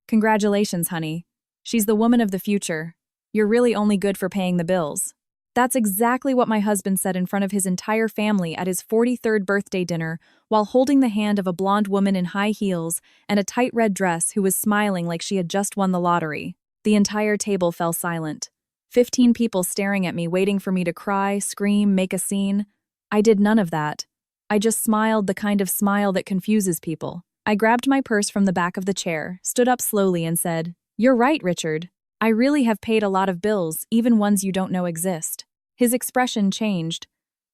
Congratulations, honey. She's the woman of the future. You're really only good for paying the bills. That's exactly what my husband said in front of his entire family at his 43rd birthday dinner while holding the hand of a blonde woman in high heels and a tight red dress who was smiling like she had just won the lottery. The entire table fell silent. 15 people staring at me, waiting for me to cry, scream, make a scene. I did none of that. I just smiled, the kind of smile that confuses people. I grabbed my purse from the back of the chair, stood up slowly and said, "You're right, Richard. I really have paid a lot of bills, even ones you don't know exist." His expression changed.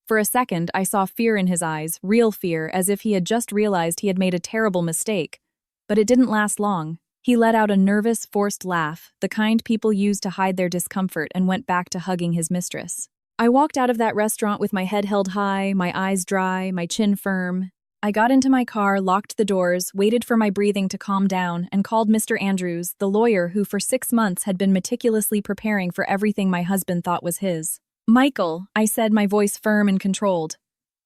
For a second, I saw fear in his eyes, real fear, as if he had just realized he had made a terrible mistake. But it didn't last long. He let out a nervous, forced laugh, the kind people use to hide their discomfort, and went back to hugging his mistress. I walked out of that restaurant with my head held high, my eyes dry, my chin firm. I got into my car, locked the doors, waited for my breathing to calm down, and called Mr. Andrews, the lawyer who for 6 months had been meticulously preparing for everything my husband thought was his. "Michael," I said, my voice firm and controlled.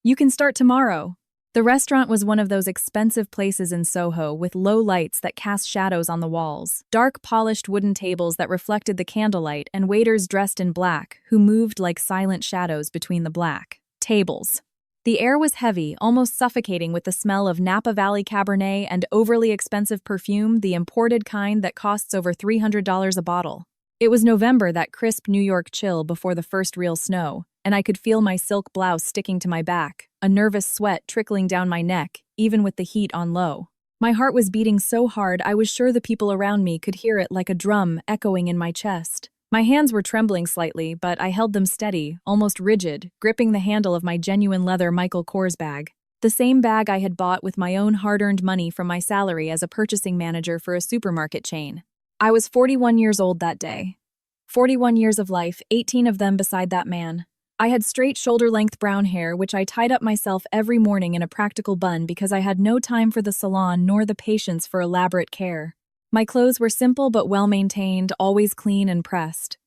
"You can start tomorrow." The restaurant was one of those expensive places in Soho with low lights that cast shadows on the walls, dark polished wooden tables that reflected the candlelight, and waiters dressed in black who moved like silent shadows between the black tables. The air was heavy, almost suffocating, with the smell of Napa Valley Cabernet and overly expensive perfume, the imported kind that costs over $300 a bottle. It was November, that crisp New York chill before the first real snow, and I could feel my silk blouse sticking to my back, a nervous sweat trickling down my neck, even with the heat on low. My heart was beating so hard I was sure the people around me could hear it like a drum echoing in my chest. My hands were trembling slightly, but I held them steady, almost rigid, gripping the handle of my genuine leather Michael Kors bag. The same bag I had bought with my own hard-earned money from my salary as a purchasing manager for a supermarket chain. I was 41 years old that day. 41 years of life, 18 of them beside that man. I had straight shoulder-length brown hair, which I tied up myself every morning in a practical bun because I had no time for the salon nor the patience for elaborate care. My clothes were simple but well-maintained, always clean and pressed.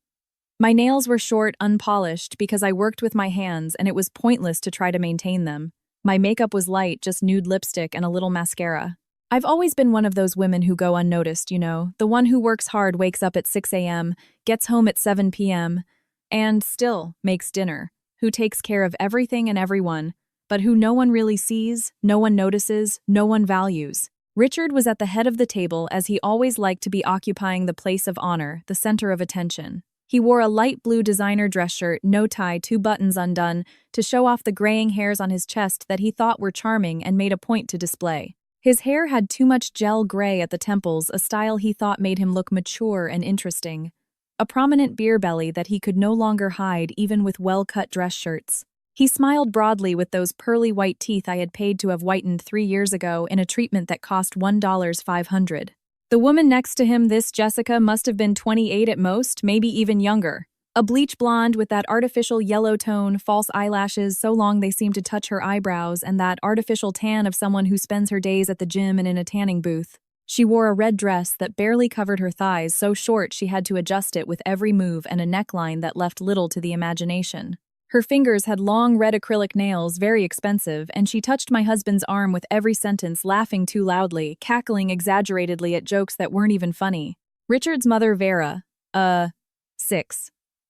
My nails were short, unpolished, because I worked with my hands and it was pointless to try to maintain them. My makeup was light, just nude lipstick and a little mascara. I've always been one of those women who go unnoticed, the one who works hard, wakes up at 6 a.m., gets home at 7 p.m., and still makes dinner, who takes care of everything and everyone, but who no one really sees, no one notices, no one values. Richard was at the head of the table, as he always liked to be, occupying the place of honor, the center of attention. He wore a light blue designer dress shirt, no tie, 2 buttons undone, to show off the graying hairs on his chest that he thought were charming and made a point to display. His hair had too much gel gray at the temples, a style he thought made him look mature and interesting. A prominent beer belly that he could no longer hide even with well-cut dress shirts. He smiled broadly with those pearly white teeth I had paid to have whitened 3 years ago in a treatment that cost $1,500. The woman next to him, this Jessica, must have been 28 at most, maybe even younger. A bleach blonde with that artificial yellow tone, false eyelashes so long they seemed to touch her eyebrows, and that artificial tan of someone who spends her days at the gym and in a tanning booth. She wore a red dress that barely covered her thighs, so short she had to adjust it with every move, and a neckline that left little to the imagination. Her fingers had long red acrylic nails, very expensive, and she touched my husband's arm with every sentence, laughing too loudly, cackling exaggeratedly at jokes that weren't even funny. Richard's mother, Vera,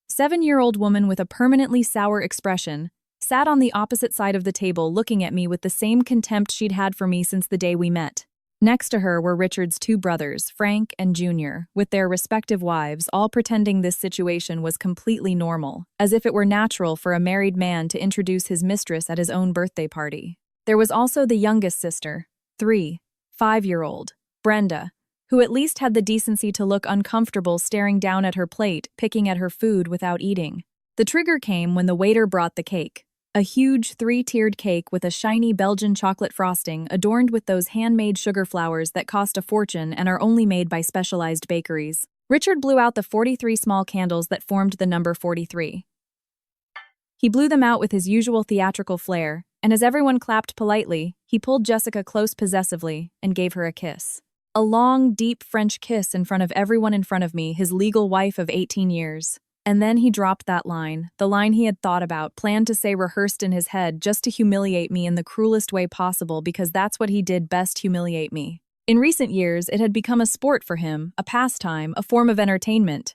7-year-old woman with a permanently sour expression, sat on the opposite side of the table looking at me with the same contempt she'd had for me since the day we met. Next to her were Richard's 2 brothers, Frank and Junior, with their respective wives, all pretending this situation was completely normal, as if it were natural for a married man to introduce his mistress at his own birthday party. There was also the youngest sister, 5-year-old, Brenda, who at least had the decency to look uncomfortable staring down at her plate, picking at her food without eating. The trigger came when the waiter brought the cake. A huge 3-tiered cake with a shiny Belgian chocolate frosting adorned with those handmade sugar flowers that cost a fortune and are only made by specialized bakeries. Richard blew out the 43 small candles that formed the number 43. He blew them out with his usual theatrical flair, and as everyone clapped politely, he pulled Jessica close possessively and gave her a kiss. A long, deep French kiss in front of everyone in front of me, his legal wife of 18 years. And then he dropped that line, the line he had thought about, planned to say, rehearsed in his head, just to humiliate me in the cruelest way possible, because that's what he did best, humiliate me. In recent years, it had become a sport for him, a pastime, a form of entertainment.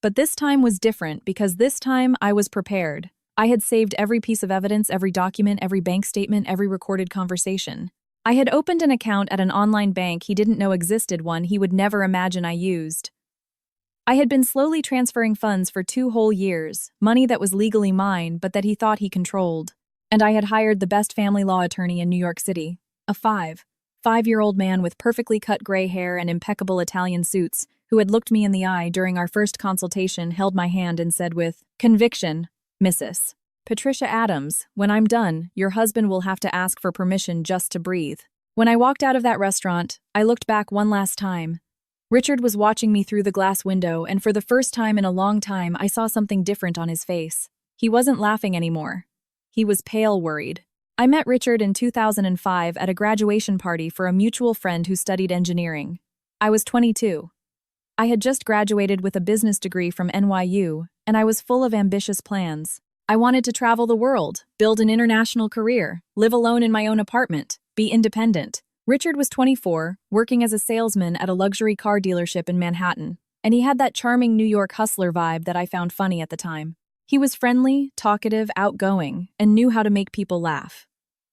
But this time was different because this time I was prepared. I had saved every piece of evidence, every document, every bank statement, every recorded conversation. I had opened an account at an online bank he didn't know existed, one he would never imagine I used. I had been slowly transferring funds for 2 whole years, money that was legally mine but that he thought he controlled. And I had hired the best family law attorney in New York City, a 5-year-old man with perfectly cut gray hair and impeccable Italian suits, who had looked me in the eye during our first consultation, held my hand and said with conviction, "Mrs. Patricia Adams, when I'm done, your husband will have to ask for permission just to breathe." When I walked out of that restaurant, I looked back one last time. Richard was watching me through the glass window, and for the first time in a long time, I saw something different on his face. He wasn't laughing anymore. He was pale, worried. I met Richard in 2005 at a graduation party for a mutual friend who studied engineering. I was 22. I had just graduated with a business degree from NYU, and I was full of ambitious plans. I wanted to travel the world, build an international career, live alone in my own apartment, be independent. Richard was 24, working as a salesman at a luxury car dealership in Manhattan, and he had that charming New York hustler vibe that I found funny at the time. He was friendly, talkative, outgoing, and knew how to make people laugh.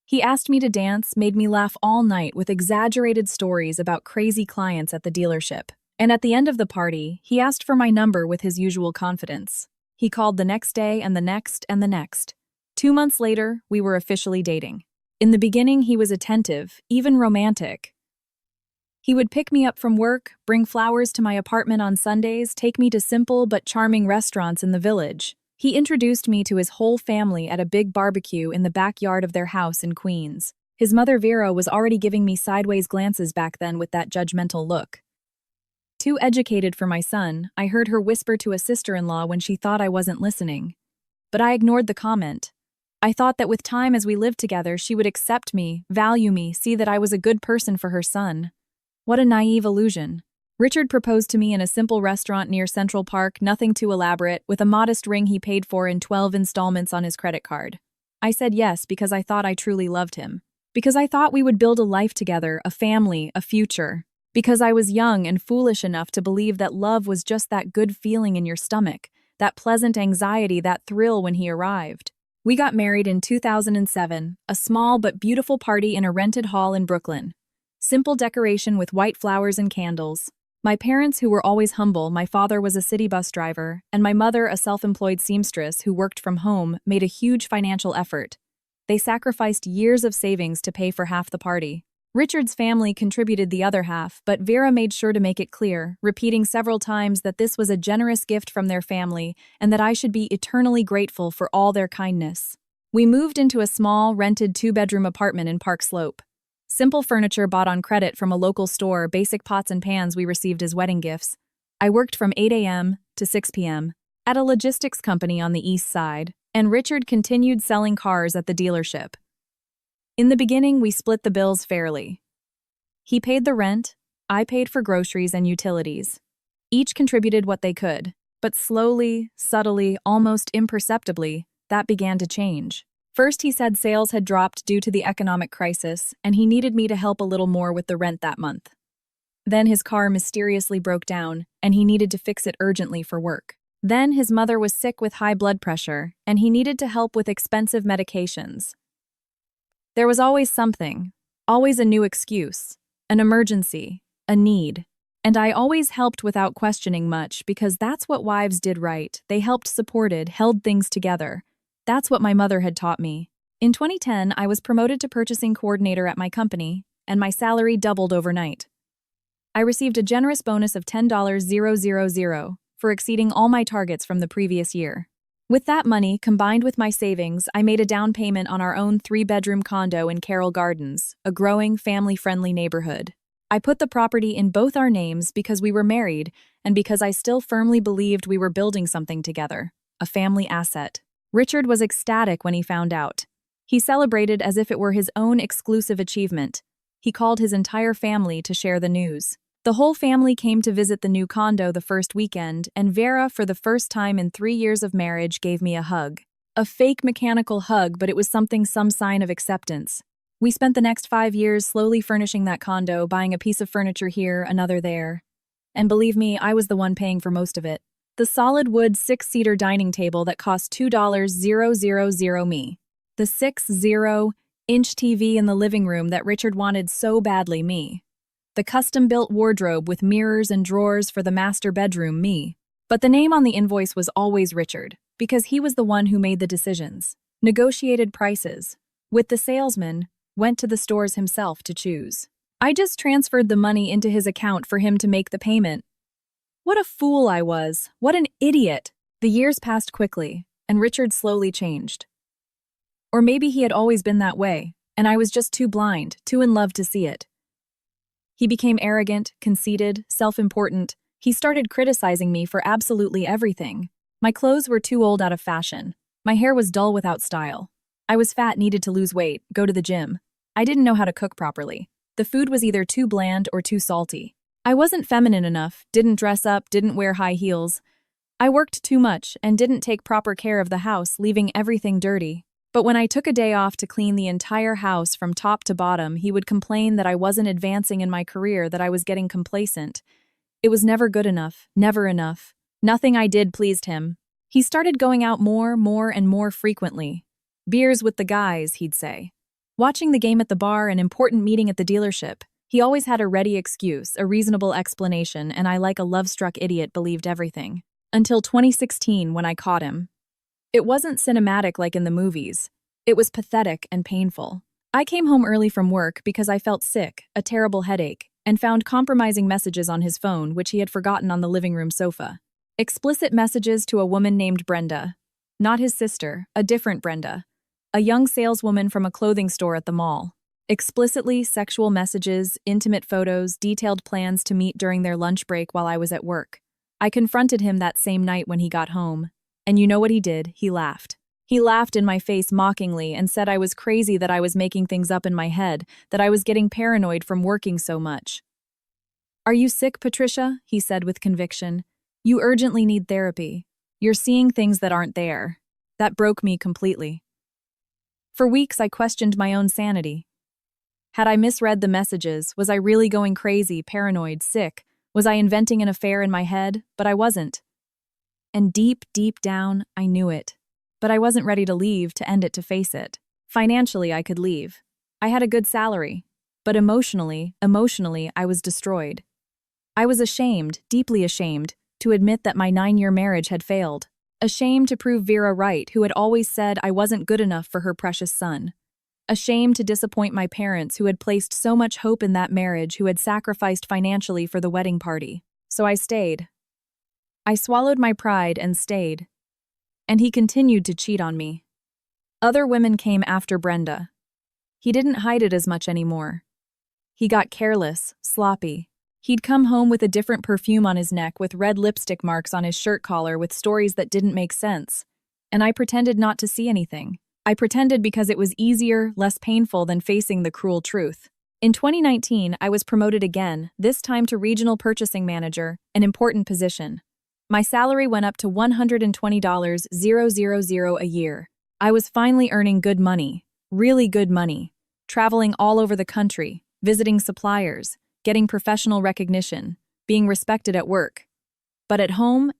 He asked me to dance, made me laugh all night with exaggerated stories about crazy clients at the dealership. And at the end of the party, he asked for my number with his usual confidence. He called the next day and the next and the next. 2 months later, we were officially dating. In the beginning, he was attentive, even romantic. He would pick me up from work, bring flowers to my apartment on Sundays, take me to simple but charming restaurants in the village. He introduced me to his whole family at a big barbecue in the backyard of their house in Queens. His mother Vera was already giving me sideways glances back then with that judgmental look. Too educated for my son, I heard her whisper to a sister-in-law when she thought I wasn't listening. But I ignored the comment. I thought that with time as we lived together, she would accept me, value me, see that I was a good person for her son. What a naive illusion. Richard proposed to me in a simple restaurant near Central Park, nothing too elaborate, with a modest ring he paid for in 12 installments on his credit card. I said yes because I thought I truly loved him. Because I thought we would build a life together, a family, a future. Because I was young and foolish enough to believe that love was just that good feeling in your stomach, that pleasant anxiety, that thrill when he arrived. We got married in 2007, a small but beautiful party in a rented hall in Brooklyn. Simple decoration with white flowers and candles. My parents, who were always humble, my father was a city bus driver, and my mother, a self-employed seamstress who worked from home, made a huge financial effort. They sacrificed years of savings to pay for half the party. Richard's family contributed the other half, but Vera made sure to make it clear, repeating several times that this was a generous gift from their family and that I should be eternally grateful for all their kindness. We moved into a small, rented 2-bedroom apartment in Park Slope. Simple furniture bought on credit from a local store, basic pots and pans we received as wedding gifts. I worked from 8 a.m. to 6 p.m. at a logistics company on the east side, and Richard continued selling cars at the dealership. In the beginning, we split the bills fairly. He paid the rent, I paid for groceries and utilities. Each contributed what they could, but slowly, subtly, almost imperceptibly, that began to change. First, he said sales had dropped due to the economic crisis, and he needed me to help a little more with the rent that month. Then his car mysteriously broke down, and he needed to fix it urgently for work. Then his mother was sick with high blood pressure, and he needed to help with expensive medications. There was always something, always a new excuse, an emergency, a need. And I always helped without questioning much because that's what wives did right. They helped, supported, held things together. That's what my mother had taught me. In 2010, I was promoted to purchasing coordinator at my company, and my salary doubled overnight. I received a generous bonus of $10,000 for exceeding all my targets from the previous year. With that money, combined with my savings, I made a down payment on our own 3-bedroom condo in Carroll Gardens, a growing, family-friendly neighborhood. I put the property in both our names because we were married and because I still firmly believed we were building something together, a family asset. Richard was ecstatic when he found out. He celebrated as if it were his own exclusive achievement. He called his entire family to share the news. The whole family came to visit the new condo the first weekend, and Vera, for the first time in 3 years of marriage, gave me a hug. A fake mechanical hug, but it was some sign of acceptance. We spent the next 5 years slowly furnishing that condo, buying a piece of furniture here, another there. And believe me, I was the one paying for most of it. The solid wood 6-seater dining table that cost $2,000 me. The 6-0-inch TV in the living room that Richard wanted so badly me. The custom-built wardrobe with mirrors and drawers for the master bedroom me. But the name on the invoice was always Richard, because he was the one who made the decisions, negotiated prices, with the salesman, went to the stores himself to choose. I just transferred the money into his account for him to make the payment. What a fool I was. What an idiot. The years passed quickly, and Richard slowly changed. Or maybe he had always been that way, and I was just too blind, too in love to see it. He became arrogant, conceited, self-important. He started criticizing me for absolutely everything. My clothes were too old out of fashion. My hair was dull without style. I was fat, needed to lose weight, go to the gym. I didn't know how to cook properly. The food was either too bland or too salty. I wasn't feminine enough, didn't dress up, didn't wear high heels. I worked too much and didn't take proper care of the house, leaving everything dirty. But when I took a day off to clean the entire house from top to bottom, he would complain that I wasn't advancing in my career, that I was getting complacent. It was never good enough, never enough. Nothing I did pleased him. He started going out more and more frequently. Beers with the guys, he'd say. Watching the game at the bar, an important meeting at the dealership. He always had a ready excuse, a reasonable explanation, and I, like a love-struck idiot, believed everything. Until 2016, when I caught him. It wasn't cinematic like in the movies. It was pathetic and painful. I came home early from work because I felt sick, a terrible headache, and found compromising messages on his phone, which he had forgotten on the living room sofa. Explicit messages to a woman named Brenda. Not his sister, a different Brenda. A young saleswoman from a clothing store at the mall. Explicitly sexual messages, intimate photos, detailed plans to meet during their lunch break while I was at work. I confronted him that same night when he got home. And you know what he did? He laughed. He laughed in my face mockingly and said I was crazy, that I was making things up in my head, that I was getting paranoid from working so much. "Are you sick, Patricia?" he said with conviction. "You urgently need therapy. You're seeing things that aren't there." That broke me completely. For weeks, I questioned my own sanity. Had I misread the messages? Was I really going crazy, paranoid, sick? Was I inventing an affair in my head? But I wasn't. And deep down, I knew it. But I wasn't ready to leave, to end it, to face it. Financially, I could leave. I had a good salary. But emotionally, I was destroyed. I was ashamed, deeply ashamed, to admit that my 9-year marriage had failed. Ashamed to prove Vera right, who had always said I wasn't good enough for her precious son. Ashamed to disappoint my parents, who had placed so much hope in that marriage, who had sacrificed financially for the wedding party. So I stayed. I swallowed my pride and stayed. And he continued to cheat on me. Other women came after Brenda. He didn't hide it as much anymore. He got careless, sloppy. He'd come home with a different perfume on his neck, with red lipstick marks on his shirt collar, with stories that didn't make sense. And I pretended not to see anything. I pretended because it was easier, less painful than facing the cruel truth. In 2019, I was promoted again, this time to regional purchasing manager, an important position. My salary went up to $120,000 a year. I was finally earning good money, really good money, traveling all over the country, visiting suppliers, getting professional recognition, being respected at work. But at home,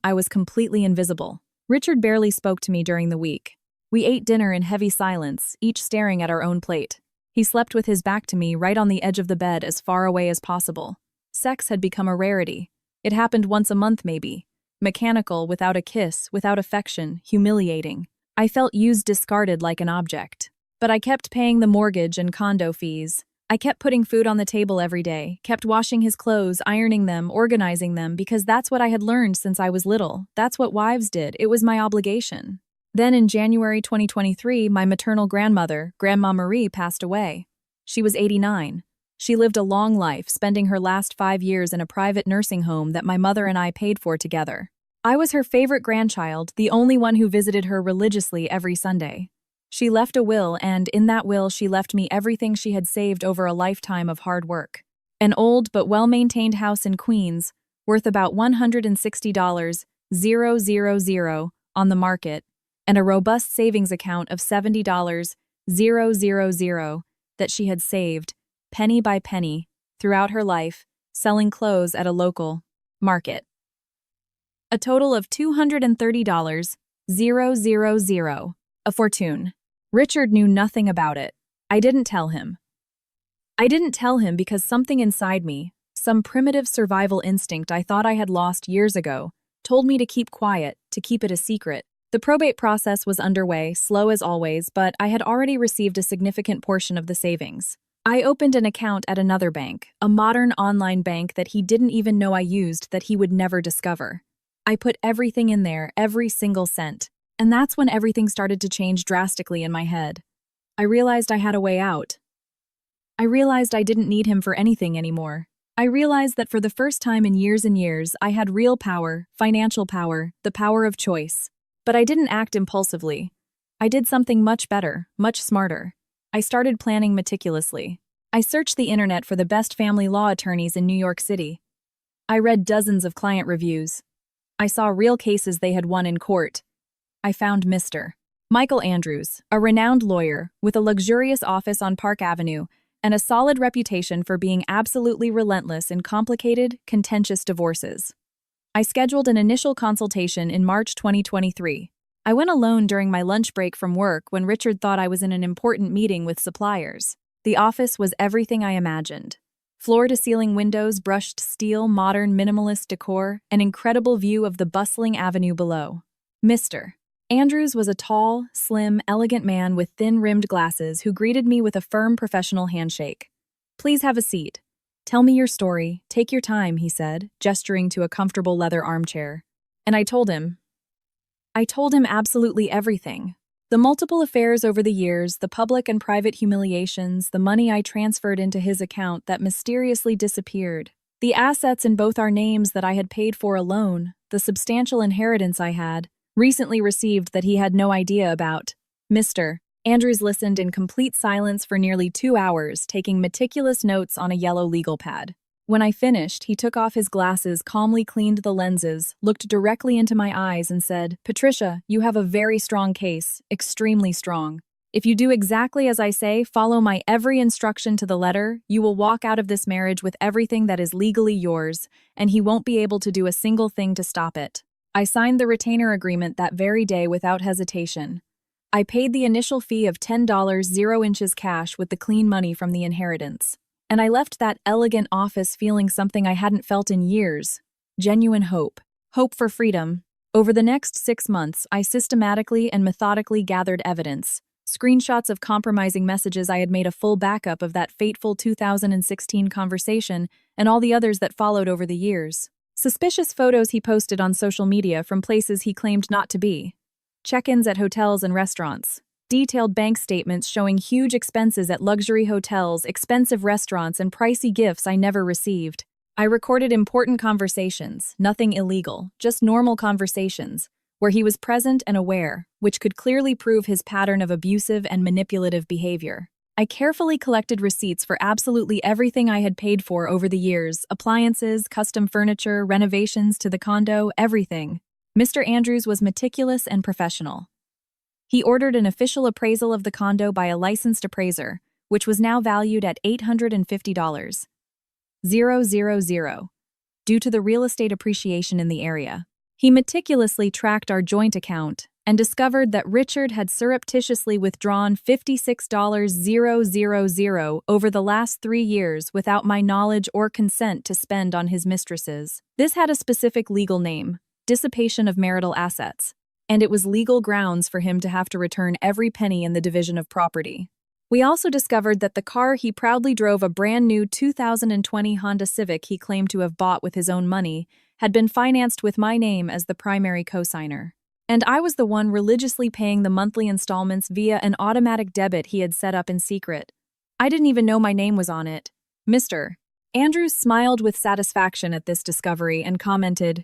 I was completely invisible. Richard barely spoke to me during the week. We ate dinner in heavy silence, each staring at our own plate. He slept with his back to me, right on the edge of the bed, as far away as possible. Sex had become a rarity. It happened once a month maybe. Mechanical, without a kiss, without affection, humiliating. I felt used, discarded like an object. But I kept paying the mortgage and condo fees. I kept putting food on the table every day, kept washing his clothes, ironing them, organizing them, because that's what I had learned since I was little. That's what wives did. It was my obligation. Then in January 2023, my maternal grandmother, Grandma Marie, passed away. She was 89. She lived a long life, spending her last 5 years in a private nursing home that my mother and I paid for together. I was her favorite grandchild, the only one who visited her religiously every Sunday. She left a will, and in that will she left me everything she had saved over a lifetime of hard work. An old but well-maintained house in Queens, worth about $160,000 on the market, and a robust savings account of $70,000 that she had saved, penny by penny, throughout her life, selling clothes at a local market. A total of $230, 000, a fortune. Richard knew nothing about it. I didn't tell him. I didn't tell him because something inside me, some primitive survival instinct I thought I had lost years ago, told me to keep quiet, to keep it a secret. The probate process was underway, slow as always, but I had already received a significant portion of the savings. I opened an account at another bank, a modern online bank that he didn't even know I used, that he would never discover. I put everything in there, every single cent. And that's when everything started to change drastically in my head. I realized I had a way out. I realized I didn't need him for anything anymore. I realized that for the first time in years and years, I had real power, financial power, the power of choice. But I didn't act impulsively. I did something much better, much smarter. I started planning meticulously. I searched the internet for the best family law attorneys in New York City. I read dozens of client reviews. I saw real cases they had won in court. I found Mr. Michael Andrews, a renowned lawyer with a luxurious office on Park Avenue and a solid reputation for being absolutely relentless in complicated, contentious divorces. I scheduled an initial consultation in March 2023. I went alone during my lunch break from work when Richard thought I was in an important meeting with suppliers. The office was everything I imagined. Floor-to-ceiling windows, brushed steel, modern minimalist decor, an incredible view of the bustling avenue below. Mr. Andrews was a tall, slim, elegant man with thin-rimmed glasses who greeted me with a firm professional handshake. "Please have a seat. Tell me your story. Take your time," he said, gesturing to a comfortable leather armchair. And I told him absolutely everything. The multiple affairs over the years, the public and private humiliations, the money I transferred into his account that mysteriously disappeared, the assets in both our names that I had paid for alone, the substantial inheritance I had recently received that he had no idea about. Mr. Andrews listened in complete silence for nearly 2 hours, taking meticulous notes on a yellow legal pad. When I finished, he took off his glasses, calmly cleaned the lenses, looked directly into my eyes and said, "Patricia, you have a very strong case, extremely strong. If you do exactly as I say, follow my every instruction to the letter, you will walk out of this marriage with everything that is legally yours, and he won't be able to do a single thing to stop it." I signed the retainer agreement that very day without hesitation. I paid the initial fee of $10, 0 inches cash with the clean money from the inheritance. And I left that elegant office feeling something I hadn't felt in years: genuine hope. Hope for freedom. Over the next 6 months, I systematically and methodically gathered evidence. Screenshots of compromising messages. I had made a full backup of that fateful 2016 conversation and all the others that followed over the years. Suspicious photos he posted on social media from places he claimed not to be. Check-ins at hotels and restaurants. Detailed bank statements showing huge expenses at luxury hotels, expensive restaurants, and pricey gifts I never received. I recorded important conversations, nothing illegal, just normal conversations, where he was present and aware, which could clearly prove his pattern of abusive and manipulative behavior. I carefully collected receipts for absolutely everything I had paid for over the years: appliances, custom furniture, renovations to the condo, everything. Mr. Andrews was meticulous and professional. He ordered an official appraisal of the condo by a licensed appraiser, which was now valued at $850, 000, due to the real estate appreciation in the area. He meticulously tracked our joint account and discovered that Richard had surreptitiously withdrawn $56,000 over the last 3 years without my knowledge or consent to spend on his mistresses. This had a specific legal name: dissipation of marital assets, and it was legal grounds for him to have to return every penny in the division of property. We also discovered that the car he proudly drove, a brand new 2020 Honda Civic he claimed to have bought with his own money, had been financed with my name as the primary cosigner. And I was the one religiously paying the monthly installments via an automatic debit he had set up in secret. I didn't even know my name was on it. Mr. Andrews smiled with satisfaction at this discovery and commented,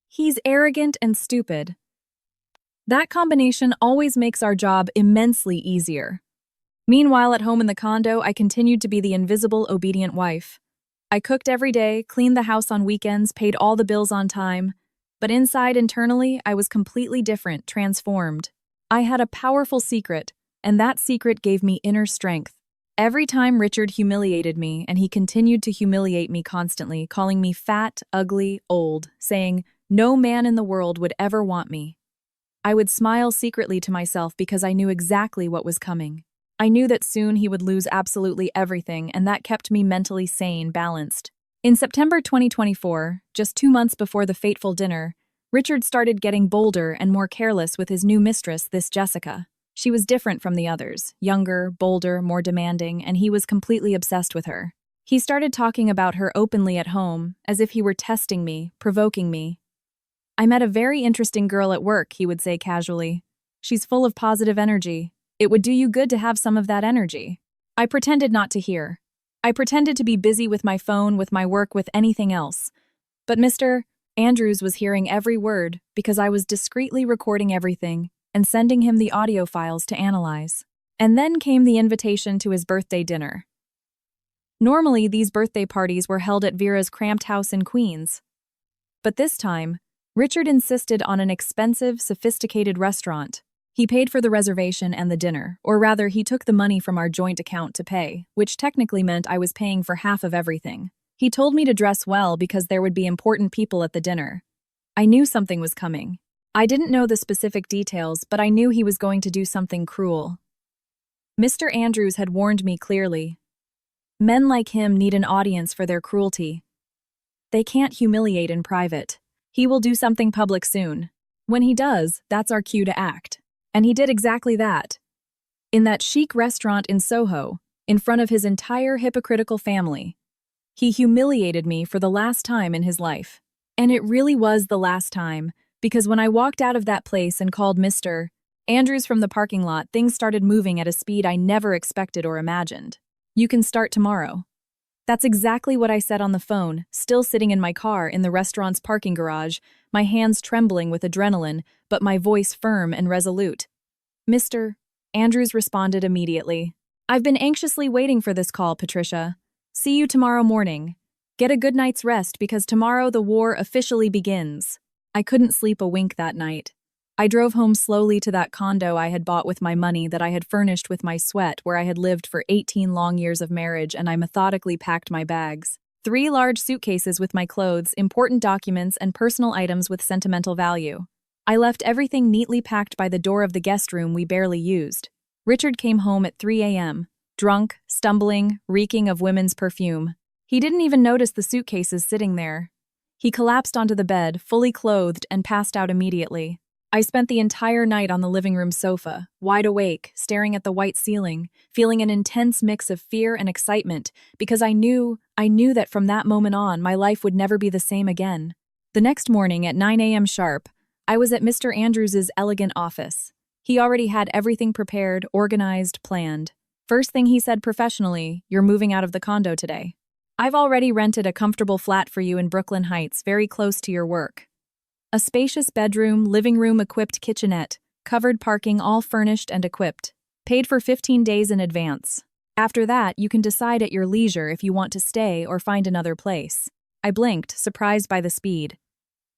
"He's arrogant and stupid. That combination always makes our job immensely easier." Meanwhile, at home in the condo, I continued to be the invisible, obedient wife. I cooked every day, cleaned the house on weekends, paid all the bills on time. But inside, internally, I was completely different, transformed. I had a powerful secret, and that secret gave me inner strength. Every time Richard humiliated me, and he continued to humiliate me constantly, calling me fat, ugly, old, saying, "No man in the world would ever want me." I would smile secretly to myself because I knew exactly what was coming. I knew that soon he would lose absolutely everything, and that kept me mentally sane, balanced. In September 2024, just 2 months before the fateful dinner, Richard started getting bolder and more careless with his new mistress, this Jessica. She was different from the others, younger, bolder, more demanding, and he was completely obsessed with her. He started talking about her openly at home, as if he were testing me, provoking me. "I met a very interesting girl at work," he would say casually. "She's full of positive energy. It would do you good to have some of that energy." I pretended not to hear. I pretended to be busy with my phone, with my work, with anything else. But Mr. Andrews was hearing every word because I was discreetly recording everything and sending him the audio files to analyze. And then came the invitation to his birthday dinner. Normally, these birthday parties were held at Vera's cramped house in Queens. But this time, Richard insisted on an expensive, sophisticated restaurant. He paid for the reservation and the dinner, or rather, he took the money from our joint account to pay, which technically meant I was paying for half of everything. He told me to dress well because there would be important people at the dinner. I knew something was coming. I didn't know the specific details, but I knew he was going to do something cruel. Mr. Andrews had warned me clearly. Men like him need an audience for their cruelty. They can't humiliate in private. He will do something public soon. When he does, that's our cue to act. And he did exactly that. In that chic restaurant in Soho, in front of his entire hypocritical family, he humiliated me for the last time in his life. And it really was the last time, because when I walked out of that place and called Mr. Andrews from the parking lot, things started moving at a speed I never expected or imagined. "You can start tomorrow." That's exactly what I said on the phone, still sitting in my car in the restaurant's parking garage, my hands trembling with adrenaline, but my voice firm and resolute. Mr. Andrews responded immediately. "I've been anxiously waiting for this call, Patricia. See you tomorrow morning. Get a good night's rest because tomorrow the war officially begins." I couldn't sleep a wink that night. I drove home slowly to that condo I had bought with my money that I had furnished with my sweat, where I had lived for 18 long years of marriage, and I methodically packed my bags. 3 large suitcases with my clothes, important documents, and personal items with sentimental value. I left everything neatly packed by the door of the guest room we barely used. Richard came home at 3 a.m., drunk, stumbling, reeking of women's perfume. He didn't even notice the suitcases sitting there. He collapsed onto the bed, fully clothed, and passed out immediately. I spent the entire night on the living room sofa, wide awake, staring at the white ceiling, feeling an intense mix of fear and excitement, because I knew that from that moment on, my life would never be the same again. The next morning at 9 a.m. sharp, I was at Mr. Andrews's elegant office. He already had everything prepared, organized, planned. First thing he said professionally, "You're moving out of the condo today. I've already rented a comfortable flat for you in Brooklyn Heights, very close to your work. A spacious bedroom, living room-equipped kitchenette, covered parking, all furnished and equipped. Paid for 15 days in advance. After that, you can decide at your leisure if you want to stay or find another place." I blinked, surprised by the speed.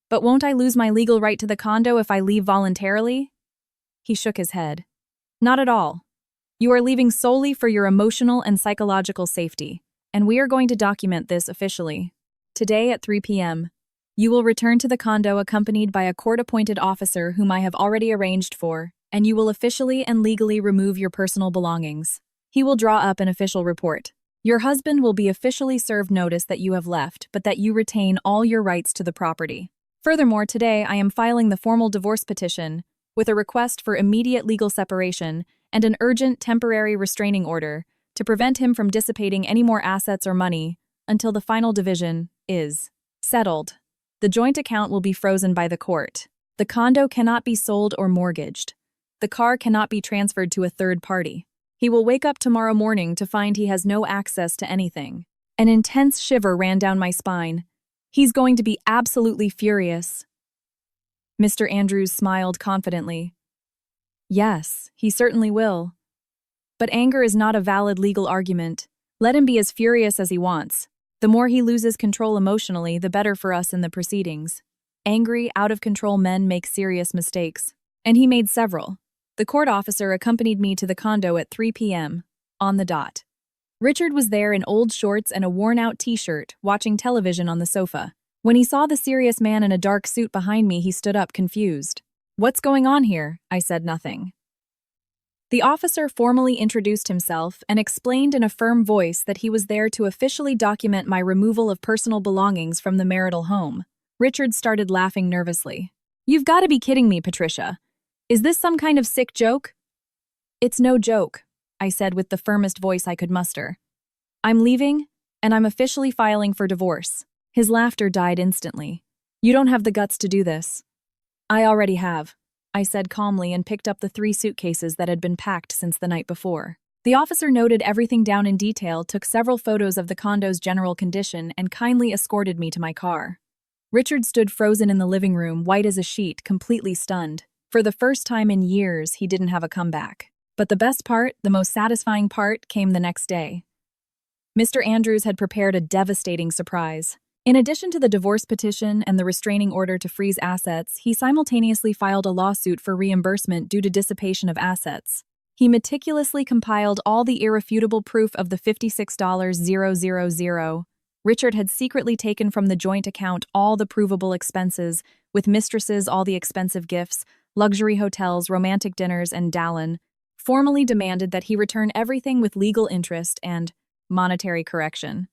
"But won't I lose my legal right to the condo if I leave voluntarily?" He shook his head. "Not at all. You are leaving solely for your emotional and psychological safety, and we are going to document this officially. Today at 3 p.m., you will return to the condo accompanied by a court-appointed officer whom I have already arranged for, and you will officially and legally remove your personal belongings. He will draw up an official report. Your husband will be officially served notice that you have left, but that you retain all your rights to the property. Furthermore, today I am filing the formal divorce petition with a request for immediate legal separation and an urgent temporary restraining order to prevent him from dissipating any more assets or money until the final division is settled. The joint account will be frozen by the court. The condo cannot be sold or mortgaged. The car cannot be transferred to a third party. He will wake up tomorrow morning to find he has no access to anything." An intense shiver ran down my spine. "He's going to be absolutely furious." Mr. Andrews smiled confidently. "Yes, he certainly will. But anger is not a valid legal argument. Let him be as furious as he wants. The more he loses control emotionally, the better for us in the proceedings. Angry, out-of-control men make serious mistakes. And he made several. The court officer accompanied me to the condo at 3 p.m., on the dot. Richard was there in old shorts and a worn-out t-shirt, watching television on the sofa. When he saw the serious man in a dark suit behind me, he stood up, confused. "What's going on here?" I said nothing. The officer formally introduced himself and explained in a firm voice that he was there to officially document my removal of personal belongings from the marital home. Richard started laughing nervously. "You've got to be kidding me, Patricia. Is this some kind of sick joke?" "It's no joke," I said with the firmest voice I could muster. "I'm leaving, and I'm officially filing for divorce." His laughter died instantly. "You don't have the guts to do this." "I already have," I said calmly and picked up the 3 suitcases that had been packed since the night before. The officer noted everything down in detail, took several photos of the condo's general condition, and kindly escorted me to my car. Richard stood frozen in the living room, white as a sheet, completely stunned. For the first time in years, he didn't have a comeback. But the best part, the most satisfying part, came the next day. Mr. Andrews had prepared a devastating surprise. In addition to the divorce petition and the restraining order to freeze assets, he simultaneously filed a lawsuit for reimbursement due to dissipation of assets. He meticulously compiled all the irrefutable proof of the $56,000. Richard had secretly taken from the joint account all the provable expenses, with mistresses all the expensive gifts, luxury hotels, romantic dinners, and Dallin, formally demanded that he return everything with legal interest and monetary correction.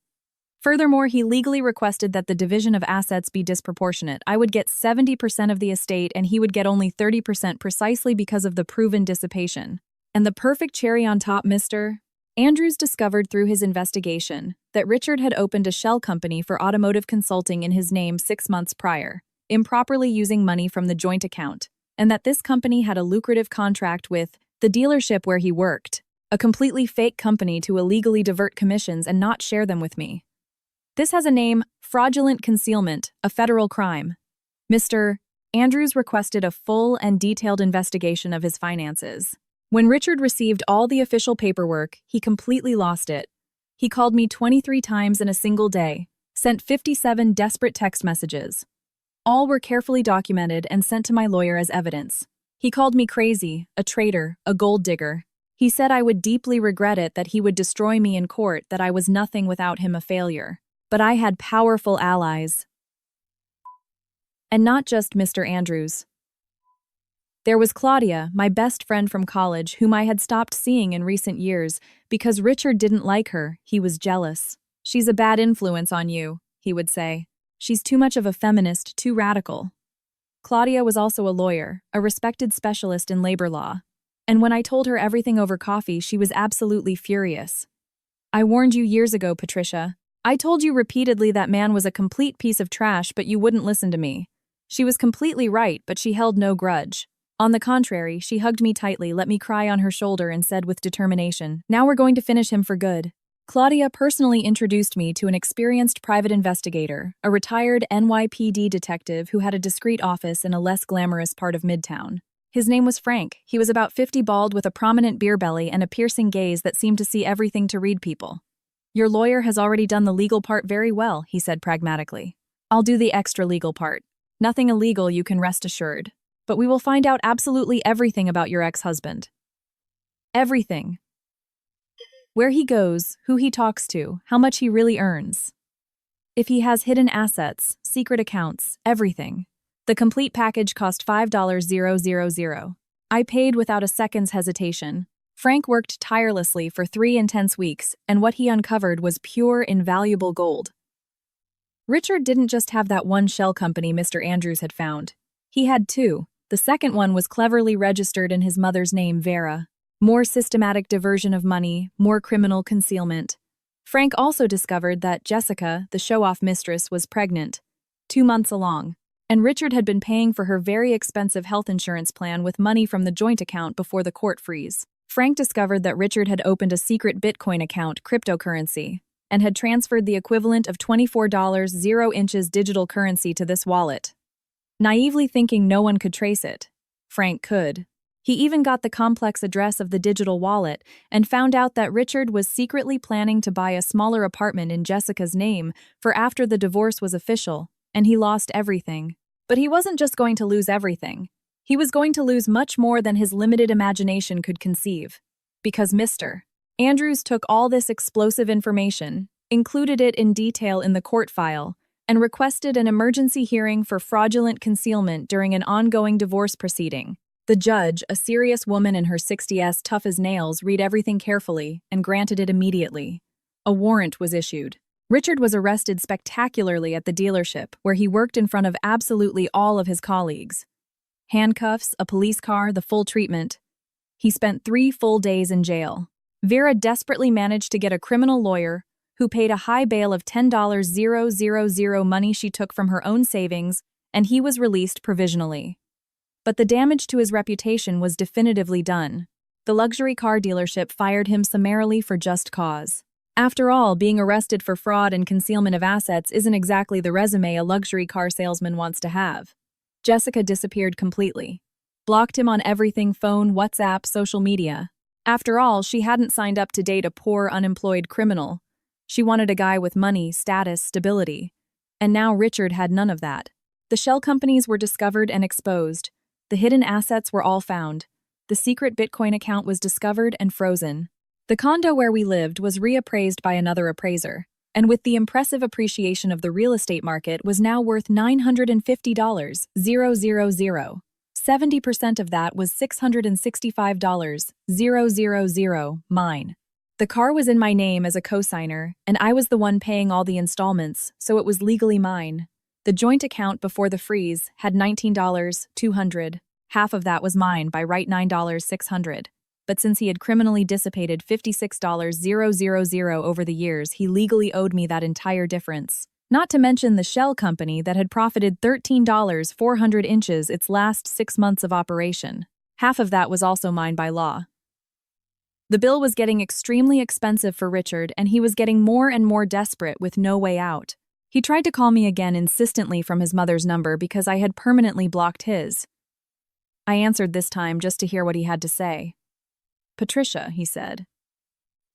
Furthermore, he legally requested that the division of assets be disproportionate. I would get 70% of the estate and he would get only 30% precisely because of the proven dissipation. And the perfect cherry on top, Mr. Andrews discovered through his investigation that Richard had opened a shell company for automotive consulting in his name 6 months prior, improperly using money from the joint account, and that this company had a lucrative contract with the dealership where he worked, a completely fake company to illegally divert commissions and not share them with me. This has a name, fraudulent concealment, a federal crime. Mr. Andrews requested a full and detailed investigation of his finances. When Richard received all the official paperwork, he completely lost it. He called me 23 times in a single day, sent 57 desperate text messages. All were carefully documented and sent to my lawyer as evidence. He called me crazy, a traitor, a gold digger. He said I would deeply regret it, that he would destroy me in court, that I was nothing without him, a failure. But I had powerful allies. And not just Mr. Andrews. There was Claudia, my best friend from college, whom I had stopped seeing in recent years because Richard didn't like her. He was jealous. "She's a bad influence on you," he would say. "She's too much of a feminist, too radical." Claudia was also a lawyer, a respected specialist in labor law. And when I told her everything over coffee, she was absolutely furious. "I warned you years ago, Patricia. I told you repeatedly that man was a complete piece of trash, but you wouldn't listen to me." She was completely right, but she held no grudge. On the contrary, she hugged me tightly, let me cry on her shoulder, and said with determination, "Now we're going to finish him for good." Claudia personally introduced me to an experienced private investigator, a retired NYPD detective who had a discreet office in a less glamorous part of Midtown. His name was Frank. He was about 50, bald, with a prominent beer belly and a piercing gaze that seemed to see everything, to read people. "Your lawyer has already done the legal part very well," he said pragmatically. "I'll do the extra legal part. Nothing illegal, you can rest assured. But we will find out absolutely everything about your ex-husband. Everything. Where he goes, who he talks to, how much he really earns. If he has hidden assets, secret accounts, everything. The complete package cost $5,000. I paid without a second's hesitation. Frank worked tirelessly for 3 intense weeks, and what he uncovered was pure, invaluable gold. Richard didn't just have that one shell company Mr. Andrews had found. He had 2. The second one was cleverly registered in his mother's name, Vera. More systematic diversion of money, more criminal concealment. Frank also discovered that Jessica, the show-off mistress, was pregnant, 2 months along, and Richard had been paying for her very expensive health insurance plan with money from the joint account before the court freeze. Frank discovered that Richard had opened a secret Bitcoin account, cryptocurrency, and had transferred the equivalent of $24 digital currency to this wallet. Naively thinking no one could trace it, Frank could. He even got the complex address of the digital wallet and found out that Richard was secretly planning to buy a smaller apartment in Jessica's name for after the divorce was official, and he lost everything. But he wasn't just going to lose everything. He was going to lose much more than his limited imagination could conceive. Because Mr. Andrews took all this explosive information, included it in detail in the court file, and requested an emergency hearing for fraudulent concealment during an ongoing divorce proceeding. The judge, a serious woman in her 60s, tough as nails, read everything carefully and granted it immediately. A warrant was issued. Richard was arrested spectacularly at the dealership, where he worked in front of absolutely all of his colleagues. Handcuffs, a police car, the full treatment. He spent 3 full days in jail. Vera desperately managed to get a criminal lawyer who paid a high bail of $10,000 money she took from her own savings, and he was released provisionally. But the damage to his reputation was definitively done. The luxury car dealership fired him summarily for just cause. After all, being arrested for fraud and concealment of assets isn't exactly the resume a luxury car salesman wants to have. Jessica disappeared completely. Blocked him on everything: phone, WhatsApp, social media. After all, she hadn't signed up to date a poor, unemployed criminal. She wanted a guy with money, status, stability. And now Richard had none of that. The shell companies were discovered and exposed. The hidden assets were all found. The secret Bitcoin account was discovered and frozen. The condo where we lived was reappraised by another appraiser, and with the impressive appreciation of the real estate market, was now worth $950,000. 70% of that was $665,000. Mine. The car was in my name as a cosigner, and I was the one paying all the installments, so it was legally mine. The joint account before the freeze had $19,200. Half of that was mine by right, $9,600. But since he had criminally dissipated $56,000 over the years, he legally owed me that entire difference. Not to mention the shell company that had profited $13,400 inches its last 6 months of operation. Half of that was also mine by law. The bill was getting extremely expensive for Richard, and he was getting more and more desperate with no way out. He tried to call me again insistently from his mother's number because I had permanently blocked his. I answered this time just to hear what he had to say. "Patricia," he said.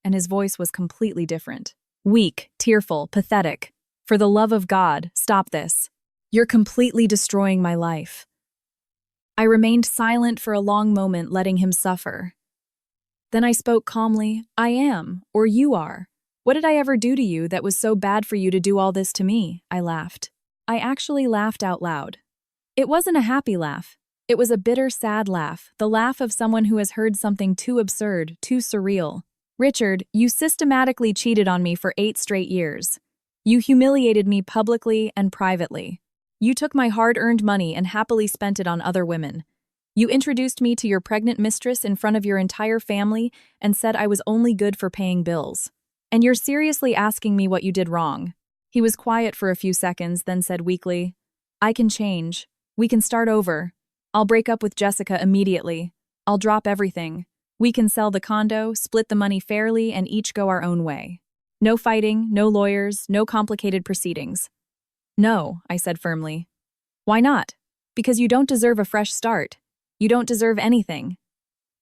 And his voice was completely different. Weak, tearful, pathetic. "For the love of God, stop this. You're completely destroying my life." I remained silent for a long moment, letting him suffer. Then I spoke calmly. "I am, or you are. What did I ever do to you that was so bad for you to do all this to me?" I laughed. I actually laughed out loud. It wasn't a happy laugh. It was a bitter, sad laugh, the laugh of someone who has heard something too absurd, too surreal. "Richard, you systematically cheated on me for 8 straight years. You humiliated me publicly and privately. You took my hard-earned money and happily spent it on other women. You introduced me to your pregnant mistress in front of your entire family and said I was only good for paying bills. And you're seriously asking me what you did wrong." He was quiet for a few seconds, then said weakly, "I can change. We can start over. I'll break up with Jessica immediately. I'll drop everything. We can sell the condo, split the money fairly, and each go our own way. No fighting, no lawyers, no complicated proceedings." "No," I said firmly. "Why not?" "Because you don't deserve a fresh start. You don't deserve anything.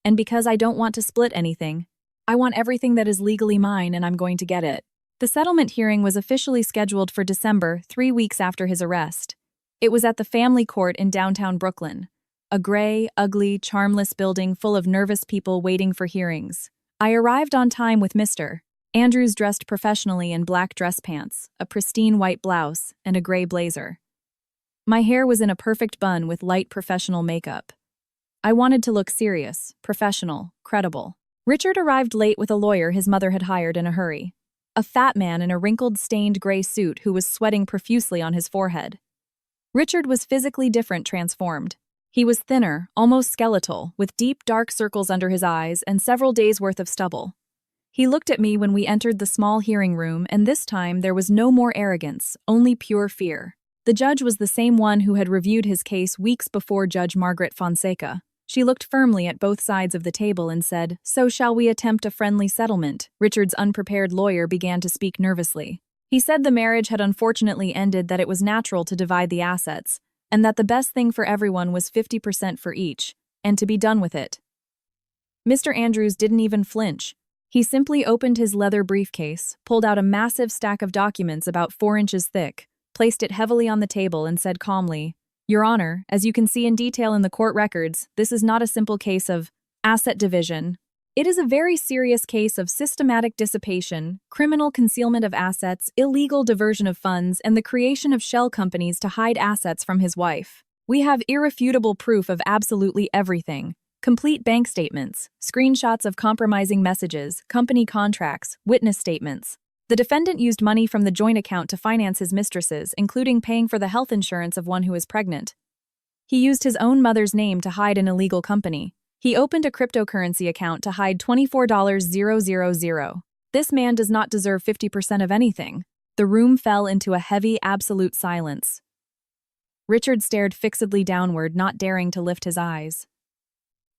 And because I don't want to split anything. I want everything that is legally mine, and I'm going to get it." The settlement hearing was officially scheduled for December, 3 weeks after his arrest. It was at the family court in downtown Brooklyn. A gray, ugly, charmless building full of nervous people waiting for hearings. I arrived on time with Mr. Andrews, dressed professionally in black dress pants, a pristine white blouse, and a gray blazer. My hair was in a perfect bun with light professional makeup. I wanted to look serious, professional, credible. Richard arrived late with a lawyer his mother had hired in a hurry. A fat man in a wrinkled, stained gray suit who was sweating profusely on his forehead. Richard was physically different, transformed. He was thinner, almost skeletal, with deep, dark circles under his eyes and several days' worth of stubble. He looked at me when we entered the small hearing room, and this time there was no more arrogance, only pure fear. The judge was the same one who had reviewed his case weeks before, Judge Margaret Fonseca. She looked firmly at both sides of the table and said, "So shall we attempt a friendly settlement?" Richard's unprepared lawyer began to speak nervously. He said the marriage had unfortunately ended, that it was natural to divide the assets, and that the best thing for everyone was 50% for each, and to be done with it. Mr. Andrews didn't even flinch. He simply opened his leather briefcase, pulled out a massive stack of documents about 4 inches thick, placed it heavily on the table, and said calmly, "Your Honor, as you can see in detail in the court records, this is not a simple case of asset division. It is a very serious case of systematic dissipation, criminal concealment of assets, illegal diversion of funds, and the creation of shell companies to hide assets from his wife. We have irrefutable proof of absolutely everything. Complete bank statements, screenshots of compromising messages, company contracts, witness statements. The defendant used money from the joint account to finance his mistresses, including paying for the health insurance of one who is pregnant. He used his own mother's name to hide an illegal company. He opened a cryptocurrency account to hide $24,000. This man does not deserve 50% of anything. The room fell into a heavy, absolute silence. Richard stared fixedly downward, not daring to lift his eyes.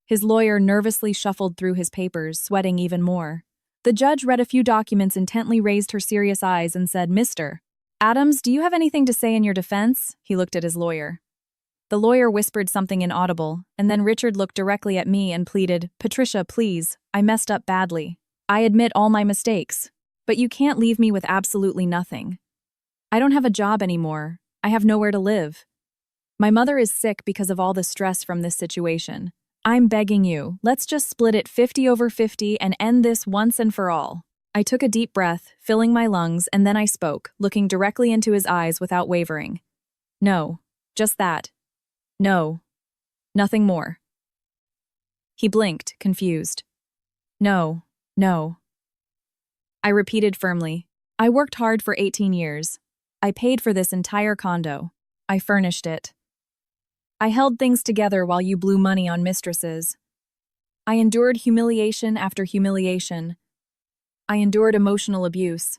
His lawyer nervously shuffled through his papers, sweating even more. The judge read a few documents, intently raised her serious eyes, and said, "Mr. Adams, do you have anything to say in your defense?" He looked at his lawyer. The lawyer whispered something inaudible, and then Richard looked directly at me and pleaded, "Patricia, please, I messed up badly. I admit all my mistakes. But you can't leave me with absolutely nothing. I don't have a job anymore. I have nowhere to live. My mother is sick because of all the stress from this situation. I'm begging you, let's just split it 50/50 and end this once and for all." I took a deep breath, filling my lungs, and then I spoke, looking directly into his eyes without wavering. "No, just that. No. Nothing more." He blinked, confused. "No, no." I repeated firmly. "I worked hard for 18 years. I paid for this entire condo. I furnished it. I held things together while you blew money on mistresses. I endured humiliation after humiliation. I endured emotional abuse.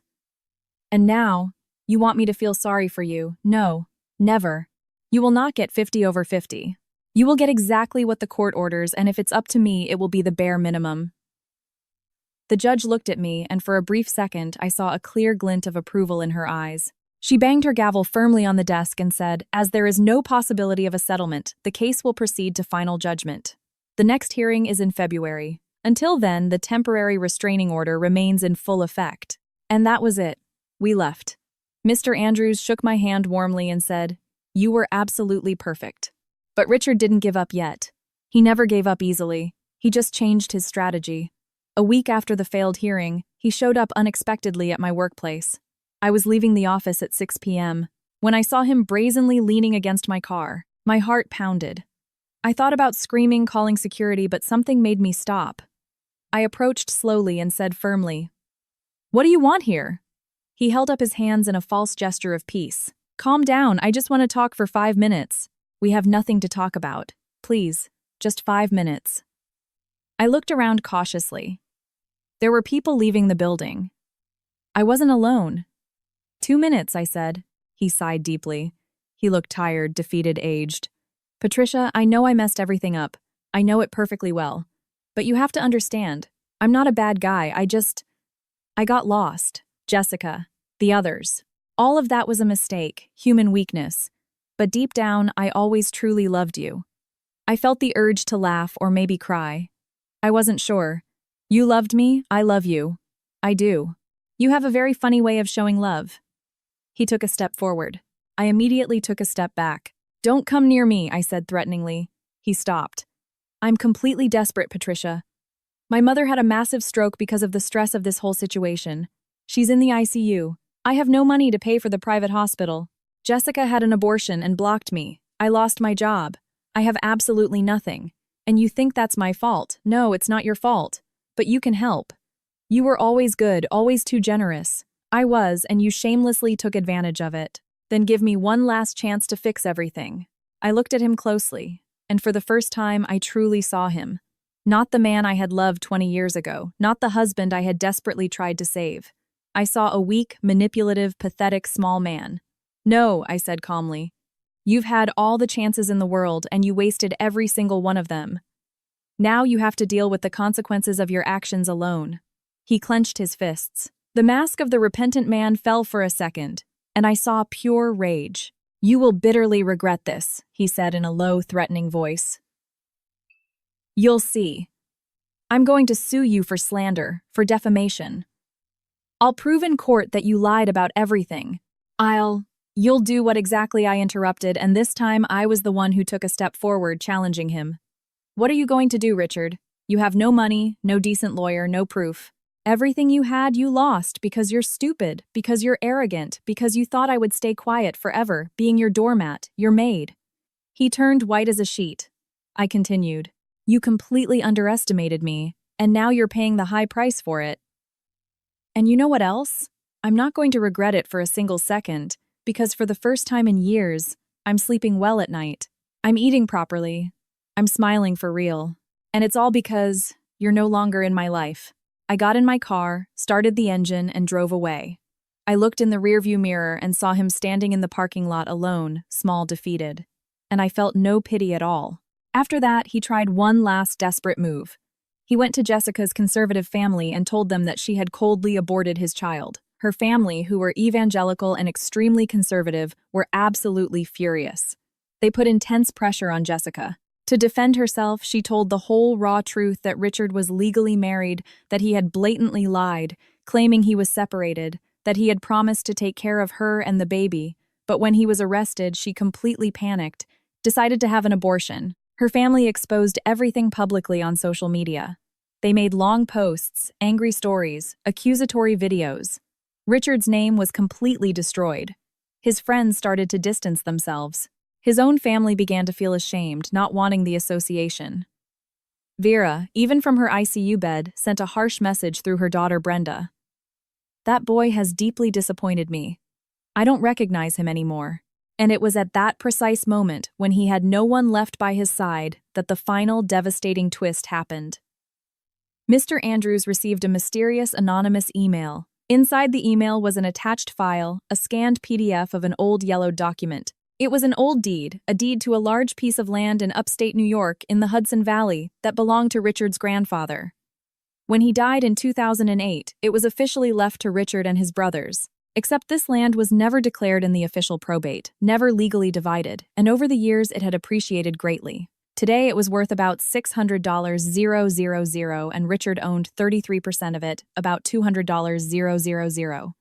And now, you want me to feel sorry for you? No, never. You will not get 50/50. You will get exactly what the court orders, and if it's up to me, it will be the bare minimum." The judge looked at me, and for a brief second, I saw a clear glint of approval in her eyes. She banged her gavel firmly on the desk and said, "As there is no possibility of a settlement, the case will proceed to final judgment. The next hearing is in February. Until then, the temporary restraining order remains in full effect." And that was it. We left. Mr. Andrews shook my hand warmly and said, "You were absolutely perfect." But Richard didn't give up yet. He never gave up easily. He just changed his strategy. A week after the failed hearing, he showed up unexpectedly at my workplace. I was leaving the office at 6 p.m. When I saw him brazenly leaning against my car, my heart pounded. I thought about screaming, calling security, but something made me stop. I approached slowly and said firmly, "What do you want here?" He held up his hands in a false gesture of peace. "Calm down, I just want to talk for 5 minutes. We have nothing to talk about. Please, just 5 minutes." I looked around cautiously. There were people leaving the building. I wasn't alone. 2 minutes, I said. He sighed deeply. He looked tired, defeated, aged. "Patricia, I know I messed everything up. I know it perfectly well. But you have to understand, I'm not a bad guy, I got lost. Jessica, the others. All of that was a mistake, human weakness. But deep down, I always truly loved you. I felt the urge to laugh or maybe cry. I wasn't sure. You loved me, I love you. I do. You have a very funny way of showing love." He took a step forward. I immediately took a step back. "Don't come near me," I said threateningly. He stopped. "I'm completely desperate, Patricia. My mother had a massive stroke because of the stress of this whole situation. She's in the ICU. I have no money to pay for the private hospital. Jessica had an abortion and blocked me. I lost my job. I have absolutely nothing. And you think that's my fault. No, it's not your fault. But you can help. You were always good, always too generous. I was, and you shamelessly took advantage of it. Then give me one last chance to fix everything." I looked at him closely, and for the first time I truly saw him. Not the man I had loved 20 years ago, not the husband I had desperately tried to save. I saw a weak, manipulative, pathetic small man. "No," I said calmly. "You've had all the chances in the world, and you wasted every single one of them. Now you have to deal with the consequences of your actions alone." He clenched his fists. The mask of the repentant man fell for a second, and I saw pure rage. "You will bitterly regret this," he said in a low, threatening voice. "You'll see. I'm going to sue you for slander, for defamation. I'll prove in court that you lied about everything. You'll do what exactly I interrupted, and this time I was the one who took a step forward, challenging him. "What are you going to do, Richard? You have no money, no decent lawyer, no proof. Everything you had, you lost because you're stupid, because you're arrogant, because you thought I would stay quiet forever, being your doormat, your maid." He turned white as a sheet. I continued, "You completely underestimated me, and now you're paying the high price for it. And you know what else? I'm not going to regret it for a single second, because for the first time in years, I'm sleeping well at night. I'm eating properly. I'm smiling for real. And it's all because you're no longer in my life." I got in my car, started the engine, and drove away. I looked in the rearview mirror and saw him standing in the parking lot alone, small, defeated. And I felt no pity at all. After that, he tried one last desperate move. He went to Jessica's conservative family and told them that she had coldly aborted his child. Her family, who were evangelical and extremely conservative, were absolutely furious. They put intense pressure on Jessica. To defend herself, she told the whole raw truth that Richard was legally married, that he had blatantly lied, claiming he was separated, that he had promised to take care of her and the baby. But when he was arrested, she completely panicked, decided to have an abortion. Her family exposed everything publicly on social media. They made long posts, angry stories, accusatory videos. Richard's name was completely destroyed. His friends started to distance themselves. His own family began to feel ashamed, not wanting the association. Vera, even from her ICU bed, sent a harsh message through her daughter Brenda. "That boy has deeply disappointed me. I don't recognize him anymore." And it was at that precise moment, when he had no one left by his side, that the final devastating twist happened. Mr. Andrews received a mysterious anonymous email. Inside the email was an attached file, a scanned PDF of an old yellowed document. It was an old deed, a deed to a large piece of land in upstate New York in the Hudson Valley that belonged to Richard's grandfather. When he died in 2008, it was officially left to Richard and his brothers. Except this land was never declared in the official probate, never legally divided, and over the years it had appreciated greatly. Today it was worth about $600,000, and Richard owned 33% of it, about $200,000.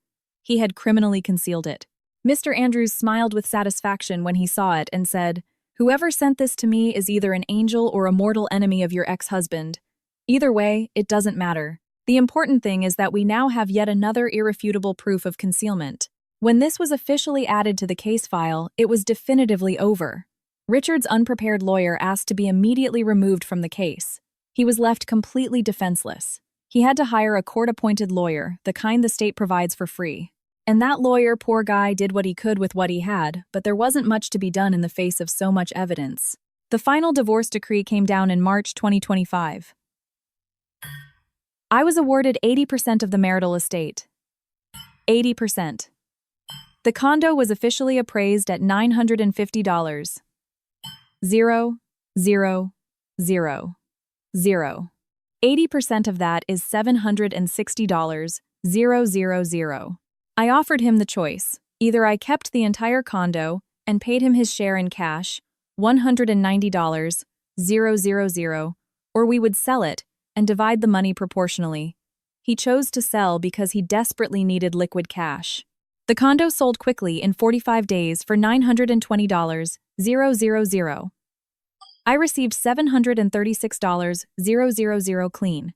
He had criminally concealed it. Mr. Andrews smiled with satisfaction when he saw it and said, "Whoever sent this to me is either an angel or a mortal enemy of your ex-husband. Either way, it doesn't matter. The important thing is that we now have yet another irrefutable proof of concealment." When this was officially added to the case file, it was definitively over. Richard's unprepared lawyer asked to be immediately removed from the case. He was left completely defenseless. He had to hire a court-appointed lawyer, the kind the state provides for free. And that lawyer, poor guy, did what he could with what he had, but there wasn't much to be done in the face of so much evidence. The final divorce decree came down in March 2025. I was awarded 80% of the marital estate. 80%. The condo was officially appraised at $950. 0, 0, 0, 0. 80% of that is $760, 000. I offered him the choice. Either I kept the entire condo and paid him his share in cash, $190, 000, or we would sell it and divide the money proportionally. He chose to sell because he desperately needed liquid cash. The condo sold quickly in 45 days for $920, 000. I received $736, 000 clean.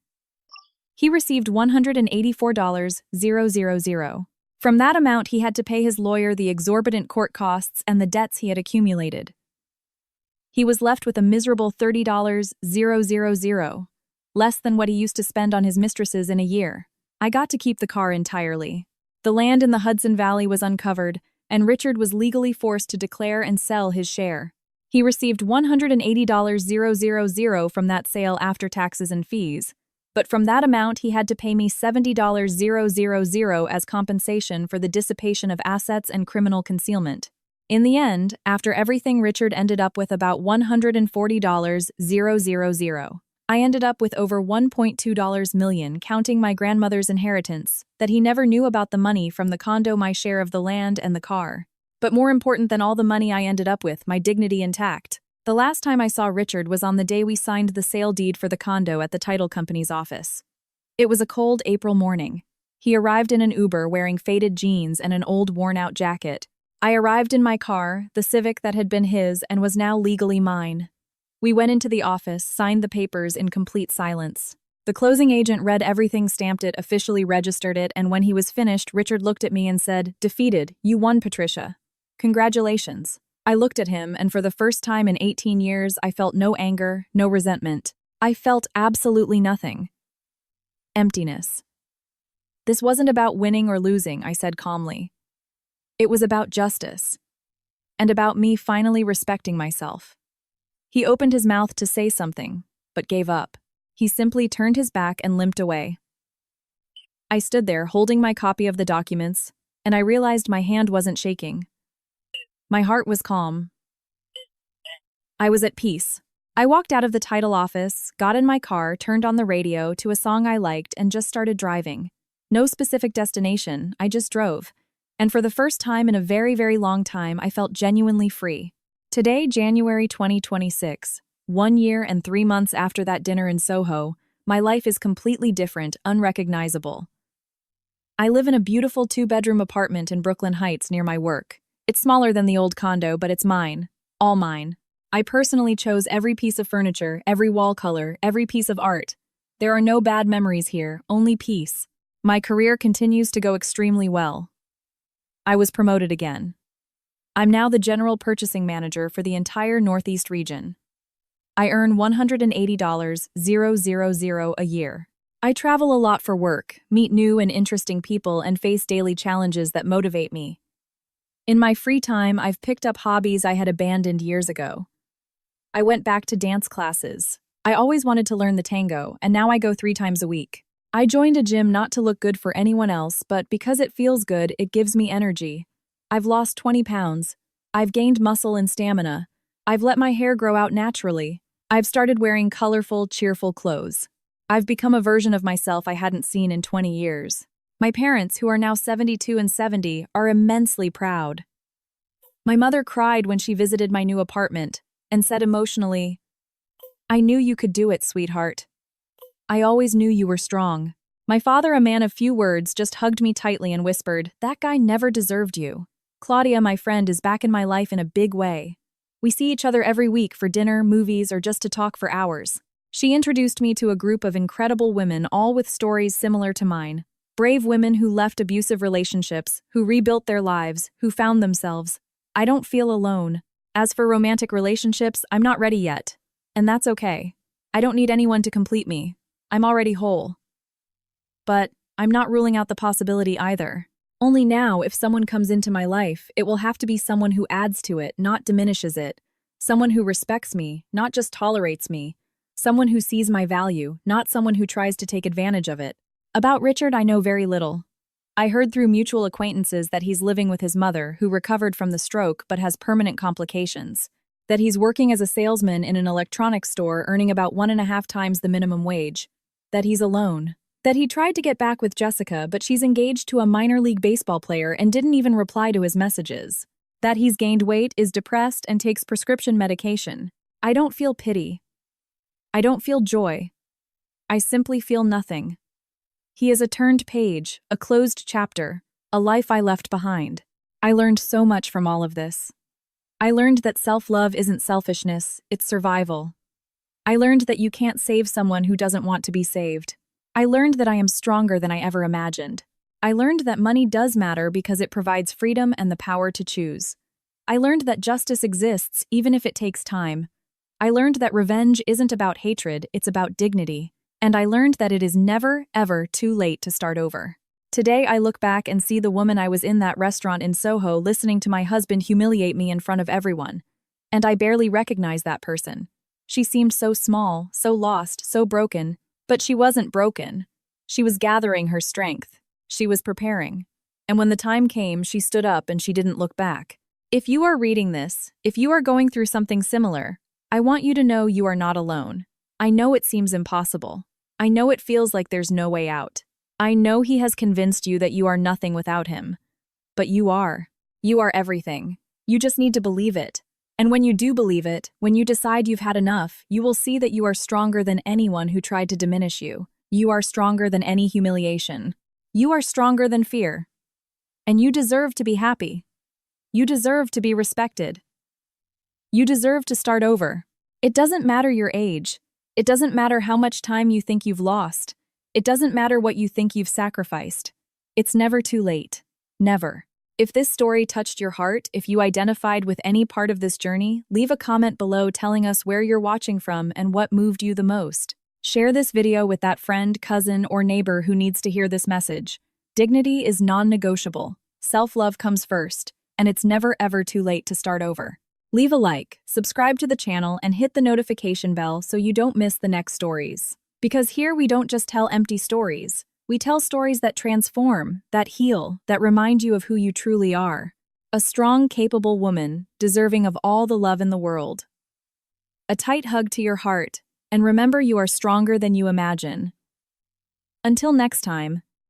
He received $184, 000. From that amount, he had to pay his lawyer the exorbitant court costs and the debts he had accumulated. He was left with a miserable $30, 000, less than what he used to spend on his mistresses in a year. I got to keep the car entirely. The land in the Hudson Valley was uncovered, and Richard was legally forced to declare and sell his share. He received $180, 000 from that sale after taxes and fees. But from that amount, he had to pay me $70, 000 as compensation for the dissipation of assets and criminal concealment. In the end, after everything, Richard ended up with about $140, 000. I ended up with over $1.2 million, counting my grandmother's inheritance, that he never knew about the money from the condo, my share of the land, and the car. But more important than all the money I ended up with, my dignity intact. The last time I saw Richard was on the day we signed the sale deed for the condo at the title company's office. It was a cold April morning. He arrived in an Uber wearing faded jeans and an old worn-out jacket. I arrived in my car, the Civic that had been his and was now legally mine. We went into the office, signed the papers in complete silence. The closing agent read everything, stamped it, officially registered it, and when he was finished, Richard looked at me and said, "Defeated, you won, Patricia. Congratulations." I looked at him, and for the first time in 18 years, I felt no anger, no resentment. I felt absolutely nothing. Emptiness. "This wasn't about winning or losing," I said calmly. "It was about justice. And about me finally respecting myself." He opened his mouth to say something, but gave up. He simply turned his back and limped away. I stood there holding my copy of the documents, and I realized my hand wasn't shaking. My heart was calm. I was at peace. I walked out of the title office, got in my car, turned on the radio to a song I liked, and just started driving. No specific destination, I just drove. And for the first time in a very, very long time, I felt genuinely free. Today, January 2026, 1 year and 3 months after that dinner in Soho, my life is completely different, unrecognizable. I live in a beautiful 2-bedroom apartment in Brooklyn Heights near my work. It's smaller than the old condo, but it's mine. All mine. I personally chose every piece of furniture, every wall color, every piece of art. There are no bad memories here, only peace. My career continues to go extremely well. I was promoted again. I'm now the general purchasing manager for the entire Northeast region. I earn $180,000 a year. I travel a lot for work, meet new and interesting people, and face daily challenges that motivate me. In my free time, I've picked up hobbies I had abandoned years ago. I went back to dance classes. I always wanted to learn the tango, and now I go 3 times a week. I joined a gym not to look good for anyone else, but because it feels good, it gives me energy. I've lost 20 pounds. I've gained muscle and stamina. I've let my hair grow out naturally. I've started wearing colorful, cheerful clothes. I've become a version of myself I hadn't seen in 20 years. My parents, who are now 72 and 70, are immensely proud. My mother cried when she visited my new apartment and said emotionally, "I knew you could do it, sweetheart. I always knew you were strong." My father, a man of few words, just hugged me tightly and whispered, "That guy never deserved you." Claudia, my friend, is back in my life in a big way. We see each other every week for dinner, movies, or just to talk for hours. She introduced me to a group of incredible women, all with stories similar to mine. Brave women who left abusive relationships, who rebuilt their lives, who found themselves. I don't feel alone. As for romantic relationships, I'm not ready yet. And that's okay. I don't need anyone to complete me. I'm already whole. But I'm not ruling out the possibility either. Only now, if someone comes into my life, it will have to be someone who adds to it, not diminishes it. Someone who respects me, not just tolerates me. Someone who sees my value, not someone who tries to take advantage of it. About Richard, I know very little. I heard through mutual acquaintances that he's living with his mother, who recovered from the stroke but has permanent complications. That he's working as a salesman in an electronics store, earning about 1.5 times the minimum wage. That he's alone. That he tried to get back with Jessica, but she's engaged to a minor league baseball player and didn't even reply to his messages. That he's gained weight, is depressed, and takes prescription medication. I don't feel pity. I don't feel joy. I simply feel nothing. He is a turned page, a closed chapter, a life I left behind. I learned so much from all of this. I learned that self-love isn't selfishness, it's survival. I learned that you can't save someone who doesn't want to be saved. I learned that I am stronger than I ever imagined. I learned that money does matter because it provides freedom and the power to choose. I learned that justice exists even if it takes time. I learned that revenge isn't about hatred, it's about dignity. And I learned that it is never, ever too late to start over. Today I look back and see the woman I was in that restaurant in Soho listening to my husband humiliate me in front of everyone. And I barely recognize that person. She seemed so small, so lost, so broken. But she wasn't broken. She was gathering her strength. She was preparing. And when the time came, she stood up and she didn't look back. If you are reading this, if you are going through something similar, I want you to know you are not alone. I know it seems impossible. I know it feels like there's no way out. I know he has convinced you that you are nothing without him. But you are. You are everything. You just need to believe it. And when you do believe it, when you decide you've had enough, you will see that you are stronger than anyone who tried to diminish you. You are stronger than any humiliation. You are stronger than fear. And you deserve to be happy. You deserve to be respected. You deserve to start over. It doesn't matter your age. It doesn't matter how much time you think you've lost. It doesn't matter what you think you've sacrificed. It's never too late. Never. If this story touched your heart, if you identified with any part of this journey, leave a comment below telling us where you're watching from and what moved you the most. Share this video with that friend, cousin, or neighbor who needs to hear this message. Dignity is non-negotiable. Self-love comes first, and it's never ever too late to start over. Leave a like, subscribe to the channel, and hit the notification bell so you don't miss the next stories. Because here we don't just tell empty stories. We tell stories that transform, that heal, that remind you of who you truly are. A strong, capable woman, deserving of all the love in the world. A tight hug to your heart, and remember you are stronger than you imagine. Until next time,